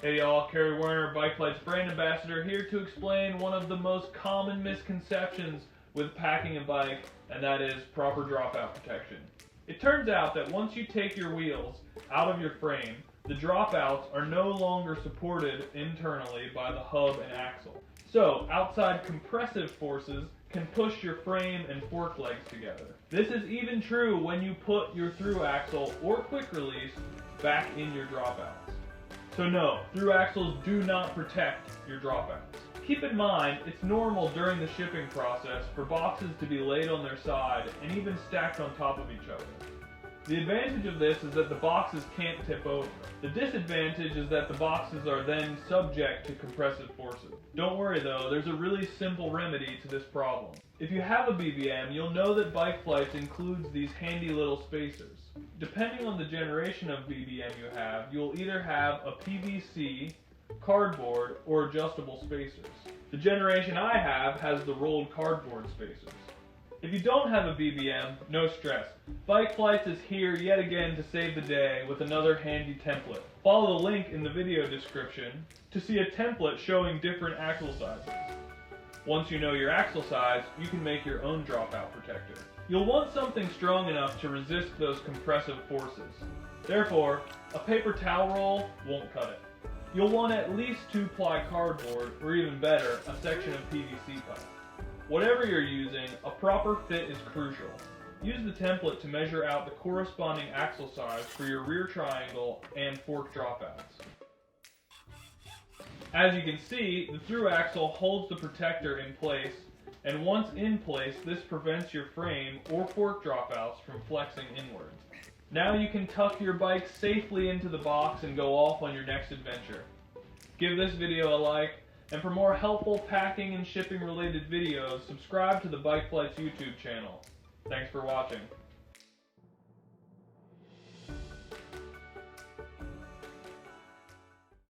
Hey y'all, Kerry Werner, BikeFlights brand ambassador, here to explain one of the most common misconceptions with packing a bike, and that is proper dropout protection. It turns out that once you take your wheels out of your frame, the dropouts are no longer supported internally by the hub and axle. So, outside compressive forces can push your frame and fork legs together. This is even true when you put your through axle or quick release back in your dropouts. So no, through axles do not protect your dropouts. Keep in mind, it's normal during the shipping process for boxes to be laid on their side and even stacked on top of each other. The advantage of this is that the boxes can't tip over. The disadvantage is that the boxes are then subject to compressive forces. Don't worry though, there's a really simple remedy to this problem. If you have a BBM, you'll know that BikeFlights includes these handy little spacers. Depending on the generation of BBM you have, you'll either have a PVC, cardboard, or adjustable spacers. The generation I have has the rolled cardboard spacers. If you don't have a BBM, no stress. BikeFlights is here yet again to save the day with another handy template. Follow the link in the video description to see a template showing different axle sizes. Once you know your axle size, you can make your own dropout protector. You'll want something strong enough to resist those compressive forces. Therefore, a paper towel roll won't cut it. You'll want at least 2-ply cardboard, or even better, a section of PVC pipe. Whatever you're using, a proper fit is crucial. Use the template to measure out the corresponding axle size for your rear triangle and fork dropouts. As you can see, the through axle holds the protector in place, and once in place, this prevents your frame or fork dropouts from flexing inward. Now you can tuck your bike safely into the box and go off on your next adventure. Give this video a like, and for more helpful packing and shipping related videos, subscribe to the BikeFlights YouTube channel. Thanks for watching.